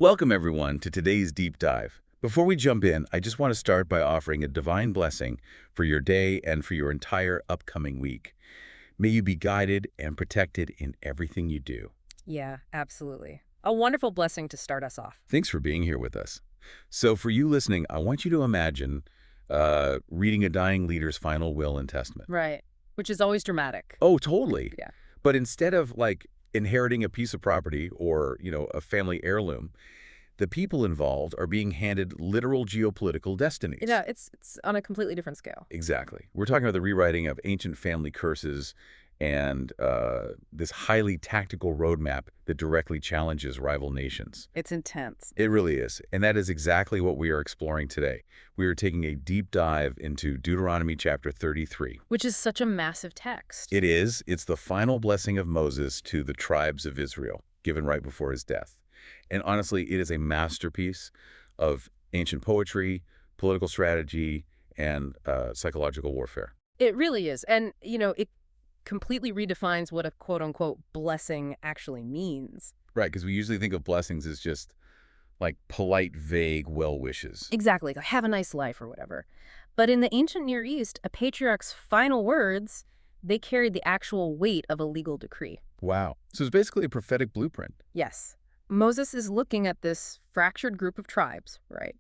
Welcome, everyone, to today's deep dive. Before we jump in, I just want to start by offering a divine blessing for your day and for your entire upcoming week. May you be guided and protected in everything you do. Yeah, absolutely. A wonderful blessing to start us off. Thanks for being here with us. So for you listening, I want you to imagine reading a dying leader's final will and testament. Right. Which is always dramatic. Oh, totally. Yeah. But instead of inheriting a piece of property or, a family heirloom, the people involved are being handed literal geopolitical destinies. Yeah, it's on a completely different scale. Exactly. We're talking about the rewriting of ancient family curses and this highly tactical roadmap that directly challenges rival nations. It's intense. It really is. And that is exactly what we are exploring today. We are taking a deep dive into Deuteronomy chapter 33. Which is such a massive text. It is. It's the final blessing of Moses to the tribes of Israel, given right before his death. And honestly, it is a masterpiece of ancient poetry, political strategy, and psychological warfare. It really is. And, it completely redefines what a quote-unquote blessing actually means. Right, because we usually think of blessings as just like polite, vague well wishes. Exactly. Like, have a nice life or whatever. But in the ancient Near East, a patriarch's final words, they carried the actual weight of a legal decree. Wow. So it's basically a prophetic blueprint. Yes. Moses is looking at this fractured group of tribes, right?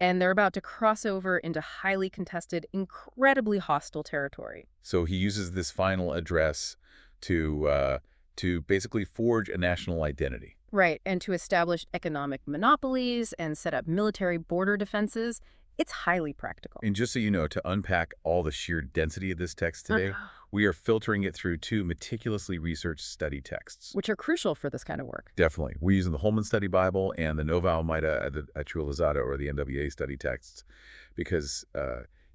And they're about to cross over into highly contested, incredibly hostile territory. So he uses this final address to basically forge a national identity. Right, and to establish economic monopolies and set up military border defenses. It's highly practical. And just so you know, to unpack all the sheer density of this text today, we are filtering it through two meticulously researched study texts. Which are crucial for this kind of work. Definitely. We're using the Holman Study Bible and the Nova Almeida Actualizada, or the NWA study texts, because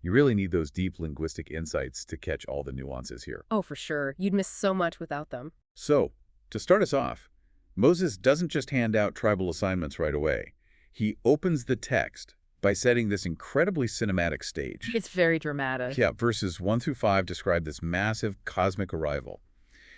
you really need those deep linguistic insights to catch all the nuances here. Oh, for sure. You'd miss so much without them. So, to start us off, Moses doesn't just hand out tribal assignments right away. He opens the text by setting this incredibly cinematic stage. It's very dramatic. Yeah, verses 1 through 5 describe this massive cosmic arrival.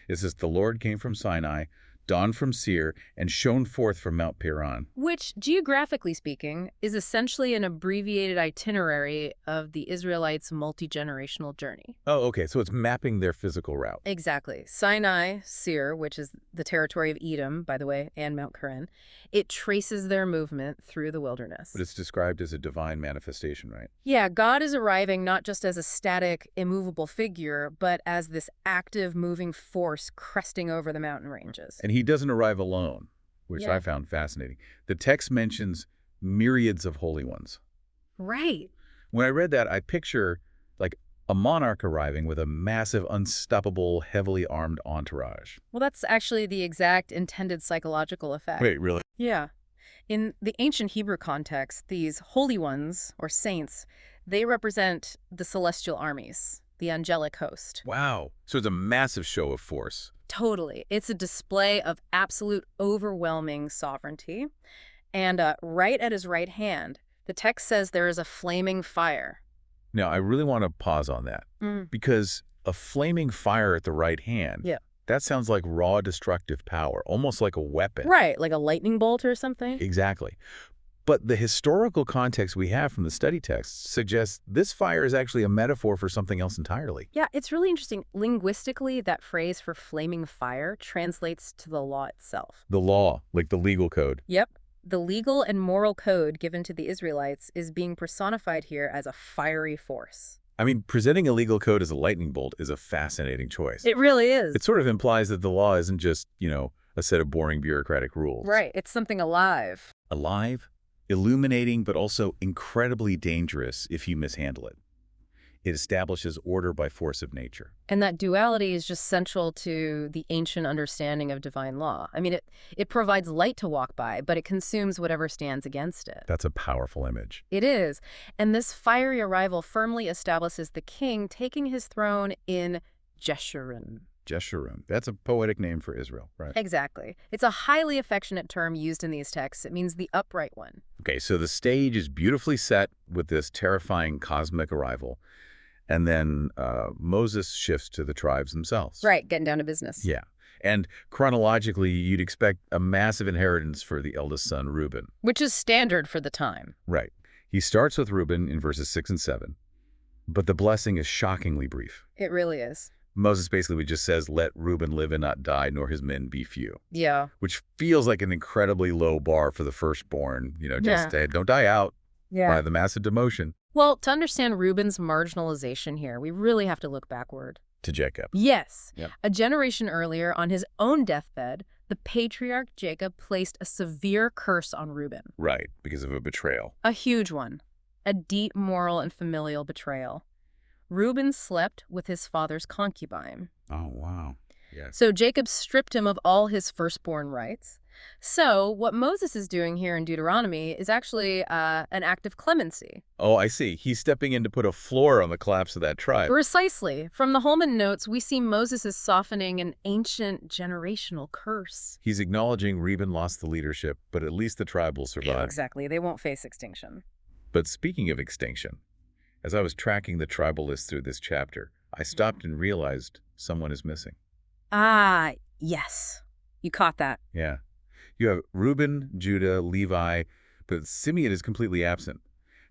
It says, "The Lord came from Sinai, dawned from Seir, and shone forth from Mount Paran." Which, geographically speaking, is essentially an abbreviated itinerary of the Israelites' multi-generational journey. Oh, okay, so it's mapping their physical route. Exactly. Sinai, Seir, which is the territory of Edom, by the way, and Mount Paran, it traces their movement through the wilderness. But it's described as a divine manifestation, right? Yeah, God is arriving not just as a static, immovable figure, but as this active, moving force cresting over the mountain ranges. And he doesn't arrive alone, which Yeah. I found fascinating. The text mentions myriads of holy ones. Right. When I read that, I picture like a monarch arriving with a massive, unstoppable, heavily armed entourage. Well, that's actually the exact intended psychological effect. Wait, really? Yeah. In the ancient Hebrew context, these holy ones, or saints, they represent the celestial armies, the angelic host. Wow. So it's a massive show of force. Totally. It's a display of absolute overwhelming sovereignty. And right at his right hand, the text says there is a flaming fire. Now, I really want to pause on that because a flaming fire at the right hand, Yeah. that sounds like raw destructive power, almost like a weapon. Right, like a lightning bolt or something? Exactly. But the historical context we have from the study texts suggests this fire is actually a metaphor for something else entirely. Yeah, it's really interesting. Linguistically, that phrase for flaming fire translates to the law itself. The law, like the legal code. Yep. The legal and moral code given to the Israelites is being personified here as a fiery force. I mean, presenting a legal code as a lightning bolt is a fascinating choice. It really is. It sort of implies that the law isn't just, a set of boring bureaucratic rules. Right. It's something alive. Alive, illuminating, but also incredibly dangerous if you mishandle it. It establishes order by force of nature. And that duality is just central to the ancient understanding of divine law. I mean, it provides light to walk by, but it consumes whatever stands against it. That's a powerful image. It is. And this fiery arrival firmly establishes the king taking his throne in Jeshurun. Jeshurun. That's a poetic name for Israel, right? Exactly. It's a highly affectionate term used in these texts. It means the upright one. Okay, so the stage is beautifully set with this terrifying cosmic arrival. And then Moses shifts to the tribes themselves. Right, getting down to business. Yeah. And chronologically, you'd expect a massive inheritance for the eldest son, Reuben. Which is standard for the time. Right. He starts with Reuben in verses 6 and 7, but the blessing is shockingly brief. It really is. Moses basically just says, let Reuben live and not die, nor his men be few, Yeah. which feels like an incredibly low bar for the firstborn, just don't die out by the massive demotion. Well, to understand Reuben's marginalization here, we really have to look backward. To Jacob. Yes. Yep. A generation earlier, on his own deathbed, the patriarch Jacob placed a severe curse on Reuben. Right, because of a betrayal. A huge one. A deep moral and familial betrayal. Reuben slept with his father's concubine. Oh, wow. Yes. So Jacob stripped him of all his firstborn rights. So what Moses is doing here in Deuteronomy is actually an act of clemency. Oh, I see. He's stepping in to put a floor on the collapse of that tribe. Precisely. From the Holman notes, we see Moses is softening an ancient generational curse. He's acknowledging Reuben lost the leadership, but at least the tribe will survive. Exactly. They won't face extinction. But speaking of extinction, as I was tracking the tribal list through this chapter, I stopped and realized someone is missing. Ah, yes. You caught that. Yeah. You have Reuben, Judah, Levi, but Simeon is completely absent.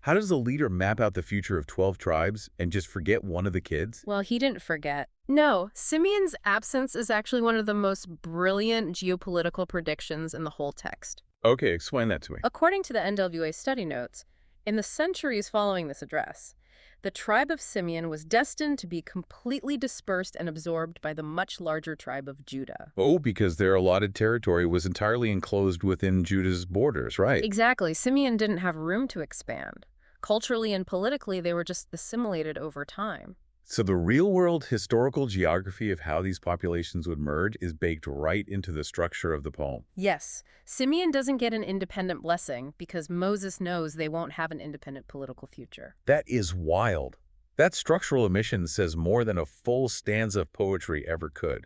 How does a leader map out the future of 12 tribes and just forget one of the kids? Well, he didn't forget. No, Simeon's absence is actually one of the most brilliant geopolitical predictions in the whole text. Okay, explain that to me. According to the NWA study notes, in the centuries following this address, the tribe of Simeon was destined to be completely dispersed and absorbed by the much larger tribe of Judah. Oh, because their allotted territory was entirely enclosed within Judah's borders, right? Exactly. Simeon didn't have room to expand. Culturally and politically, they were just assimilated over time. So the real-world historical geography of how these populations would merge is baked right into the structure of the poem. Yes, Simeon doesn't get an independent blessing because Moses knows they won't have an independent political future. That is wild. That structural omission says more than a full stanza of poetry ever could.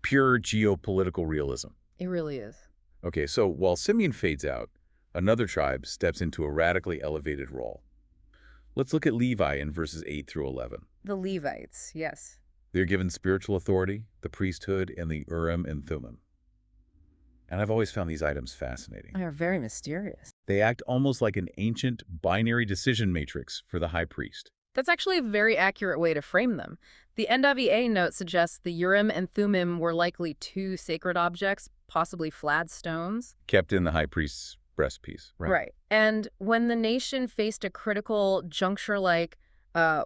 Pure geopolitical realism. It really is. Okay, so while Simeon fades out, another tribe steps into a radically elevated role. Let's look at Levi in verses 8 through 11. The Levites, yes. They're given spiritual authority, the priesthood, and the Urim and Thummim. And I've always found these items fascinating. They are very mysterious. They act almost like an ancient binary decision matrix for the high priest. That's actually a very accurate way to frame them. The NWA note suggests the Urim and Thummim were likely two sacred objects, possibly flat stones. Kept in the high priest's breastpiece. Right. And when the nation faced a critical juncture like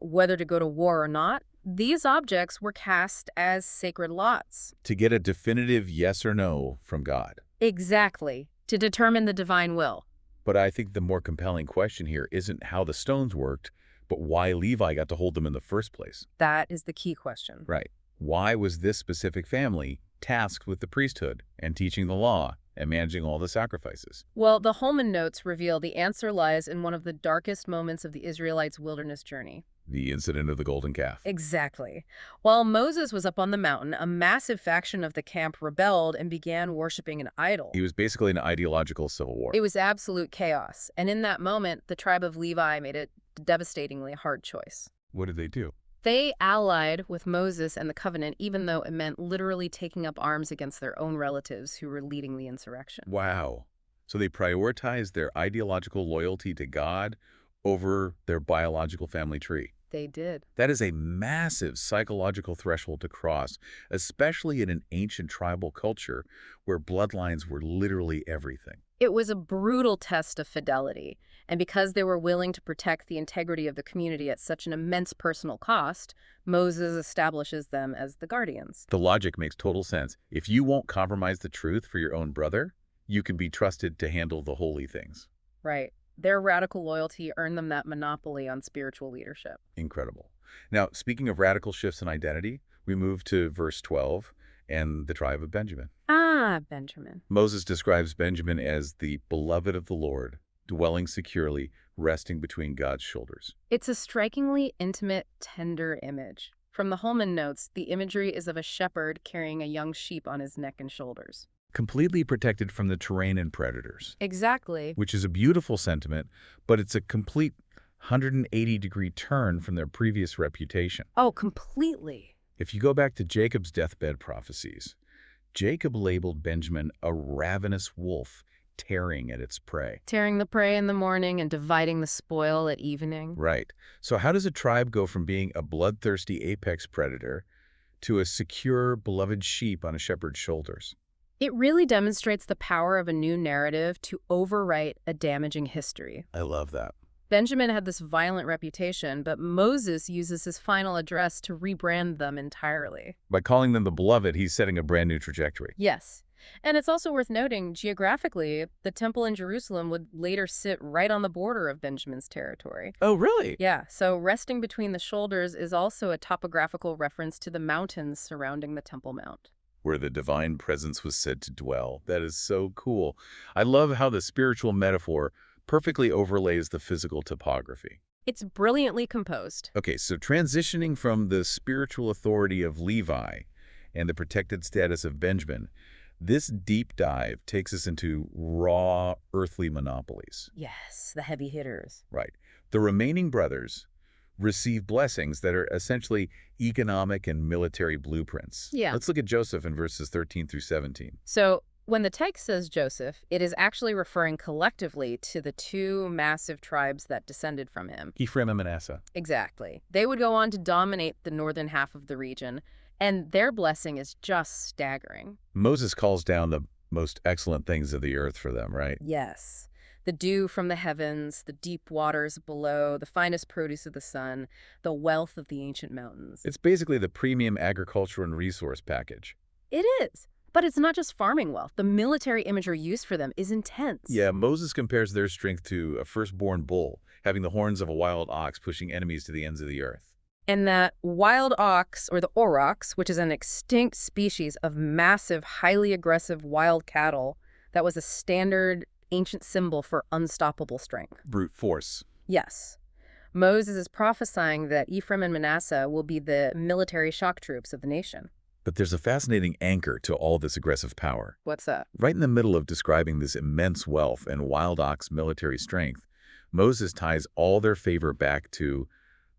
whether to go to war or not, these objects were cast as sacred lots. To get a definitive yes or no from God. Exactly. To determine the divine will. But I think the more compelling question here isn't how the stones worked, but why Levi got to hold them in the first place. That is the key question. Right. Why was this specific family tasked with the priesthood and teaching the law and managing all the sacrifices? Well, the Holman notes reveal the answer lies in one of the darkest moments of the Israelites' wilderness journey. The incident of the golden calf. Exactly. While Moses was up on the mountain, a massive faction of the camp rebelled and began worshiping an idol. He was basically an ideological civil war. It was absolute chaos. And in that moment, the tribe of Levi made a devastatingly hard choice. What did they do? They allied with Moses and the covenant, even though it meant literally taking up arms against their own relatives who were leading the insurrection. Wow. So they prioritized their ideological loyalty to God over their biological family tree. They did. That is a massive psychological threshold to cross, especially in an ancient tribal culture where bloodlines were literally everything. It was a brutal test of fidelity, and because they were willing to protect the integrity of the community at such an immense personal cost, Moses establishes them as the guardians. The logic makes total sense. If you won't compromise the truth for your own brother, you can be trusted to handle the holy things. Right. Their radical loyalty earned them that monopoly on spiritual leadership. Incredible. Now, speaking of radical shifts in identity, we move to verse 12 and the tribe of Benjamin. Ah, Benjamin. Moses describes Benjamin as the beloved of the Lord, dwelling securely, resting between God's shoulders. It's a strikingly intimate, tender image. From the Holman notes, the imagery is of a shepherd carrying a young sheep on his neck and shoulders. Completely protected from the terrain and predators. Exactly. Which is a beautiful sentiment, but it's a complete 180-degree turn from their previous reputation. Oh, completely. If you go back to Jacob's deathbed prophecies, Jacob labeled Benjamin a ravenous wolf tearing at its prey. Tearing the prey in the morning and dividing the spoil at evening. Right. So how does a tribe go from being a bloodthirsty apex predator to a secure, beloved sheep on a shepherd's shoulders? It really demonstrates the power of a new narrative to overwrite a damaging history. I love that. Benjamin had this violent reputation, but Moses uses his final address to rebrand them entirely. By calling them the beloved, he's setting a brand new trajectory. Yes. And it's also worth noting, geographically, the temple in Jerusalem would later sit right on the border of Benjamin's territory. Oh, really? Yeah, so resting between the shoulders is also a topographical reference to the mountains surrounding the Temple Mount. Where the divine presence was said to dwell. That is so cool. I love how the spiritual metaphor perfectly overlays the physical topography. It's brilliantly composed. Okay, so transitioning from the spiritual authority of Levi and the protected status of Benjamin, this deep dive takes us into raw earthly monopolies. Yes, the heavy hitters. Right. The remaining brothers receive blessings that are essentially economic and military blueprints. Yeah. Let's look at Joseph in verses 13 through 17. So when the text says Joseph, it is actually referring collectively to the two massive tribes that descended from him. Ephraim and Manasseh. Exactly. They would go on to dominate the northern half of the region, and their blessing is just staggering. Moses calls down the most excellent things of the earth for them, right? Yes. The dew from the heavens, the deep waters below, the finest produce of the sun, the wealth of the ancient mountains. It's basically the premium agriculture and resource package. It is. But it's not just farming wealth. The military imagery used for them is intense. Yeah, Moses compares their strength to a firstborn bull, having the horns of a wild ox pushing enemies to the ends of the earth. And that wild ox, or the aurochs, which is an extinct species of massive, highly aggressive wild cattle, that was a standard ancient symbol for unstoppable strength. Brute force. Yes. Moses is prophesying that Ephraim and Manasseh will be the military shock troops of the nation. But there's a fascinating anchor to all this aggressive power. What's that? Right in the middle of describing this immense wealth and wild ox military strength, Moses ties all their favor back to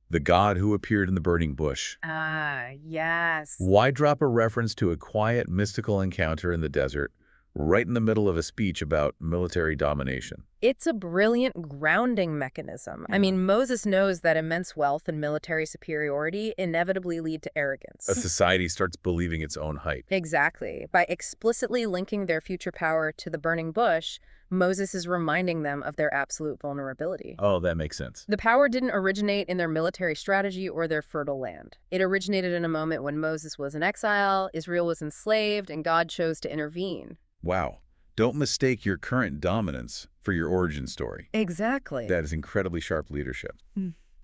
the God who appeared in the burning bush. Ah, yes. Why drop a reference to a quiet, mystical encounter in the desert right in the middle of a speech about military domination? It's a brilliant grounding mechanism. I mean, Moses knows that immense wealth and military superiority inevitably lead to arrogance. A society starts believing its own hype. Exactly. By explicitly linking their future power to the burning bush, Moses is reminding them of their absolute vulnerability. Oh, that makes sense. The power didn't originate in their military strategy or their fertile land. It originated in a moment when Moses was in exile, Israel was enslaved, and God chose to intervene. Wow. Don't mistake your current dominance for your origin story. Exactly. That is incredibly sharp leadership.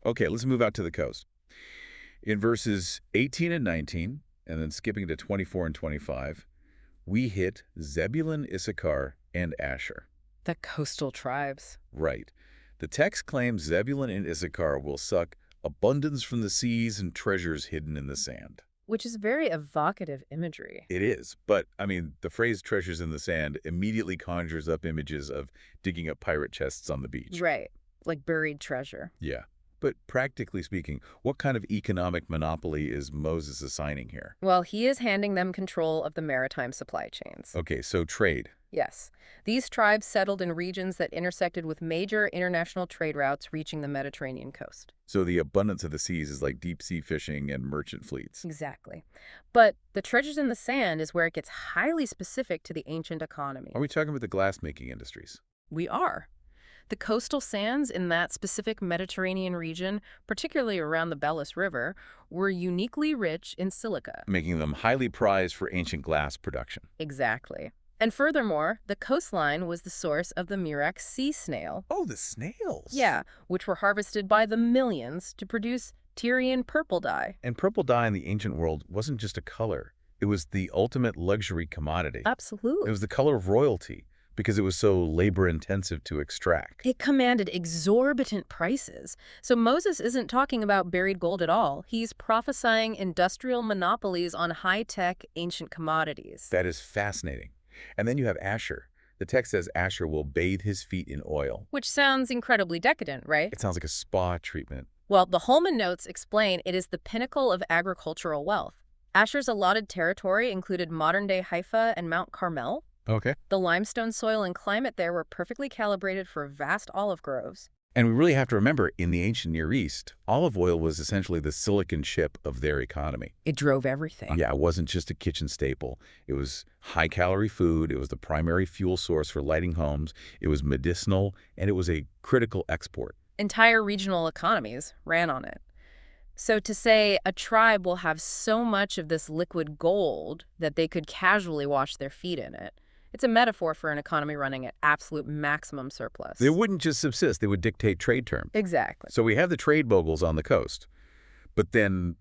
Okay, let's move out to the coast. In verses 18 and 19, and then skipping to 24 and 25, we hit Zebulun, Issachar, and Asher. The coastal tribes. Right. The text claims Zebulun and Issachar will suck abundance from the seas and treasures hidden in the sand. Which is very evocative imagery. It is, but, I mean, the phrase treasures in the sand immediately conjures up images of digging up pirate chests on the beach. Right. Like buried treasure. Yeah. But practically speaking, what kind of economic monopoly is Moses assigning here? Well, he is handing them control of the maritime supply chains. Okay, so trade. Yes. These tribes settled in regions that intersected with major international trade routes reaching the Mediterranean coast. So the abundance of the seas is like deep-sea fishing and merchant fleets. Exactly. But the treasures in the sand is where it gets highly specific to the ancient economy. Are we talking about the glass-making industries? We are. The coastal sands in that specific Mediterranean region, particularly around the Belus River, were uniquely rich in silica. Making them highly prized for ancient glass production. Exactly. And furthermore, the coastline was the source of the Murex sea snail. Oh, the snails. Yeah, which were harvested by the millions to produce Tyrian purple dye. And purple dye in the ancient world wasn't just a color. It was the ultimate luxury commodity. Absolutely. It was the color of royalty because it was so labor-intensive to extract. It commanded exorbitant prices. So Moses isn't talking about buried gold at all. He's prophesying industrial monopolies on high-tech ancient commodities. That is fascinating. And then you have Asher. The text says Asher will bathe his feet in oil. Which sounds incredibly decadent, right? It sounds like a spa treatment. Well, the Holman notes explain it is the pinnacle of agricultural wealth. Asher's allotted territory included modern-day Haifa and Mount Carmel. Okay. The limestone soil and climate there were perfectly calibrated for vast olive groves. And we really have to remember, in the ancient Near East, olive oil was essentially the silicon chip of their economy. It drove everything. Yeah, it wasn't just a kitchen staple. It was high-calorie food. It was the primary fuel source for lighting homes. It was medicinal, and it was a critical export. Entire regional economies ran on it. So to say a tribe will have so much of this liquid gold that they could casually wash their feet in it, it's a metaphor for an economy running at absolute maximum surplus. They wouldn't just subsist. They would dictate trade terms. Exactly. So we have the trade moguls on the coast. But then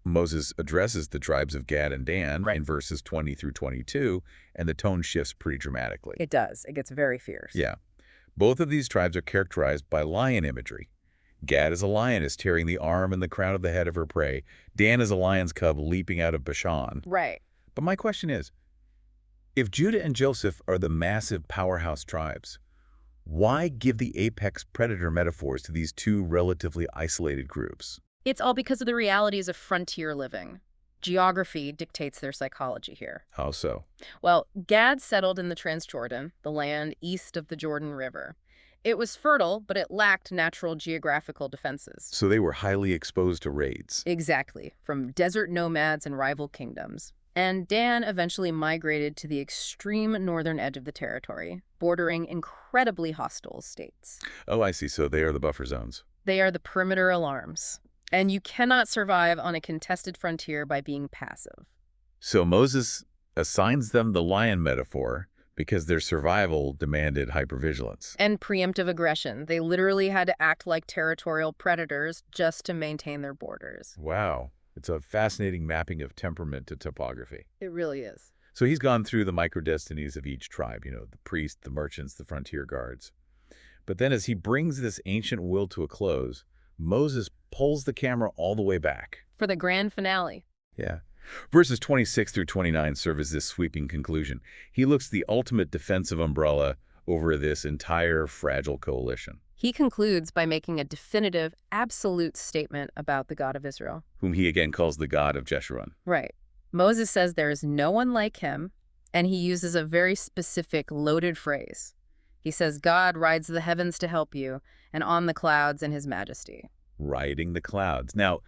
Moses addresses the tribes of Gad and Dan in verses 20 through 22, and the tone shifts pretty dramatically. It does. It gets very fierce. Yeah. Both of these tribes are characterized by lion imagery. Gad is a lioness tearing the arm and the crown of the head of her prey. Dan is a lion's cub leaping out of Bashan. Right. But my question is, if Judah and Joseph are the massive powerhouse tribes, why give the apex predator metaphors to these two relatively isolated groups? It's all because of the realities of frontier living. Geography dictates their psychology here. How so? Well, Gad settled in the Transjordan, the land east of the Jordan River. It was fertile, but it lacked natural geographical defenses. So they were highly exposed to raids. Exactly, from desert nomads and rival kingdoms. And Dan eventually migrated to the extreme northern edge of the territory, bordering incredibly hostile states. Oh, I see. So they are the buffer zones. They are the perimeter alarms. And you cannot survive on a contested frontier by being passive. So Moses assigns them the lion metaphor because their survival demanded hypervigilance. And preemptive aggression. They literally had to act like territorial predators just to maintain their borders. Wow. It's a fascinating mapping of temperament to topography. It really is. So he's gone through the micro-destinies of each tribe, the priests, the merchants, the frontier guards. But then as he brings this ancient will to a close, Moses pulls the camera all the way back. For the grand finale. Yeah. Verses 26 through 29 serve as this sweeping conclusion. He looks the ultimate defensive umbrella over this entire fragile coalition. He concludes by making a definitive, absolute statement about the God of Israel. Whom he again calls the God of Jeshurun. Right. Moses says there is no one like him, and he uses a very specific, loaded phrase. He says, God rides the heavens to help you, and on the clouds in his majesty. Riding the clouds. Now,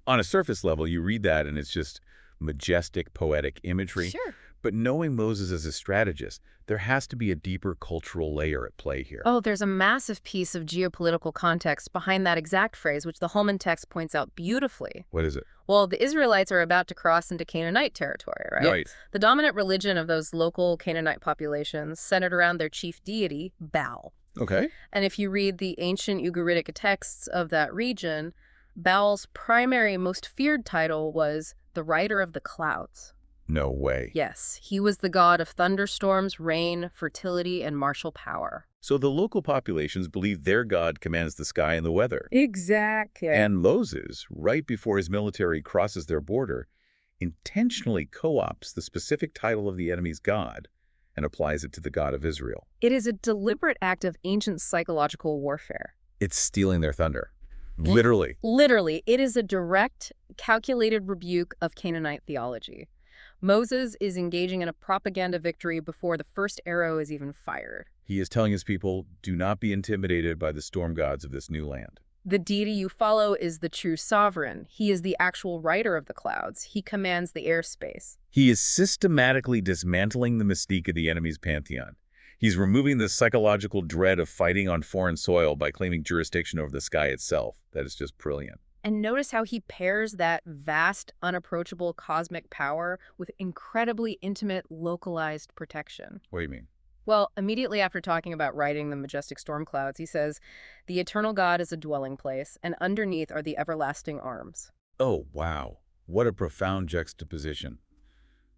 on a surface level, you read that and it's just majestic, poetic imagery. Sure. But knowing Moses as a strategist, there has to be a deeper cultural layer at play here. Oh, there's a massive piece of geopolitical context behind that exact phrase, which the Holman text points out beautifully. What is it? Well, the Israelites are about to cross into Canaanite territory, right? Right. The dominant religion of those local Canaanite populations centered around their chief deity, Baal. Okay. And if you read the ancient Ugaritic texts of that region, Baal's primary, most feared title was the Rider of the Clouds. No way. Yes, he was the god of thunderstorms, rain, fertility, and martial power. So the local populations believe their god commands the sky and the weather. Exactly. And Moses, right before his military crosses their border, intentionally co-opts the specific title of the enemy's god and applies it to the God of Israel. It is a deliberate act of ancient psychological warfare. It's stealing their thunder. Literally. Literally, it is a direct, calculated rebuke of Canaanite theology. Moses is engaging in a propaganda victory before the first arrow is even fired. He is telling his people, do not be intimidated by the storm gods of this new land. The deity you follow is the true sovereign. He is the actual rider of the clouds. He commands the airspace. He is systematically dismantling the mystique of the enemy's pantheon. He's removing the psychological dread of fighting on foreign soil by claiming jurisdiction over the sky itself. That is just brilliant. And notice how he pairs that vast, unapproachable cosmic power with incredibly intimate, localized protection. What do you mean? Well, immediately after talking about riding the majestic storm clouds, he says, the eternal God is a dwelling place, and underneath are the everlasting arms. Oh, wow. What a profound juxtaposition.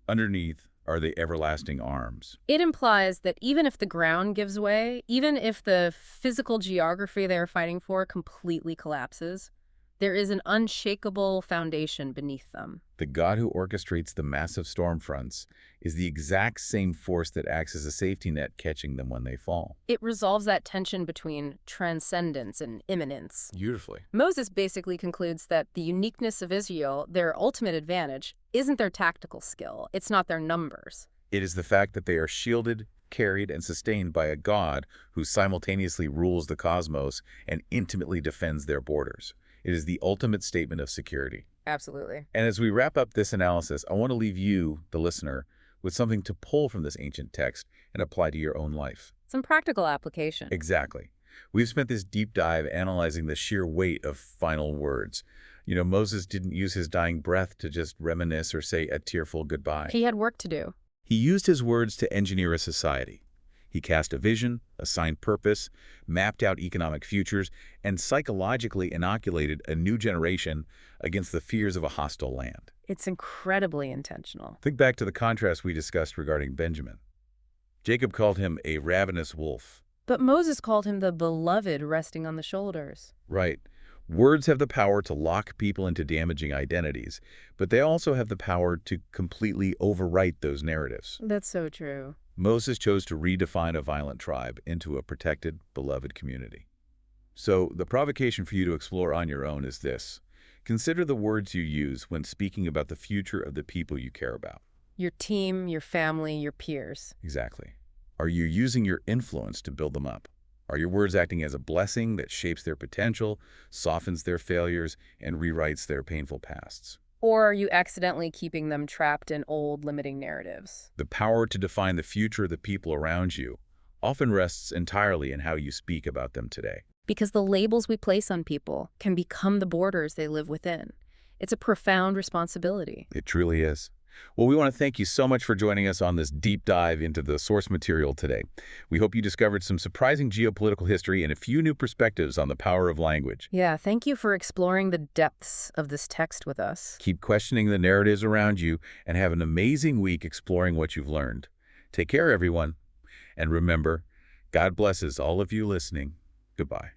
Underneath are the everlasting arms. It implies that even if the ground gives way, even if the physical geography they're fighting for completely collapses, There is an unshakable foundation beneath them. The God who orchestrates the massive storm fronts is the exact same force that acts as a safety net catching them when they fall. It resolves that tension between transcendence and immanence. Beautifully. Moses basically concludes that the uniqueness of Israel, their ultimate advantage, isn't their tactical skill. It's not their numbers. It is the fact that they are shielded, carried, and sustained by a God who simultaneously rules the cosmos and intimately defends their borders. It is the ultimate statement of security. Absolutely. And as we wrap up this analysis, I want to leave you, the listener, with something to pull from this ancient text and apply to your own life. Some practical application. Exactly. We've spent this deep dive analyzing the sheer weight of final words. Moses didn't use his dying breath to just reminisce or say a tearful goodbye. He had work to do. He used his words to engineer a society. He cast a vision, assigned purpose, mapped out economic futures, and psychologically inoculated a new generation against the fears of a hostile land. It's incredibly intentional. Think back to the contrast we discussed regarding Benjamin. Jacob called him a ravenous wolf. But Moses called him the beloved resting on the shoulders. Right. Words have the power to lock people into damaging identities, but they also have the power to completely overwrite those narratives. That's so true. Moses chose to redefine a violent tribe into a protected, beloved community. So the provocation for you to explore on your own is this. Consider the words you use when speaking about the future of the people you care about. Your team, your family, your peers. Exactly. Are you using your influence to build them up? Are your words acting as a blessing that shapes their potential, softens their failures, and rewrites their painful pasts? Or are you accidentally keeping them trapped in old, limiting narratives? The power to define the future of the people around you often rests entirely in how you speak about them today. Because the labels we place on people can become the borders they live within. It's a profound responsibility. It truly is. Well, we want to thank you so much for joining us on this deep dive into the source material today. We hope you discovered some surprising geopolitical history and a few new perspectives on the power of language. Yeah, thank you for exploring the depths of this text with us. Keep questioning the narratives around you and have an amazing week exploring what you've learned. Take care, everyone. And remember, God blesses all of you listening. Goodbye.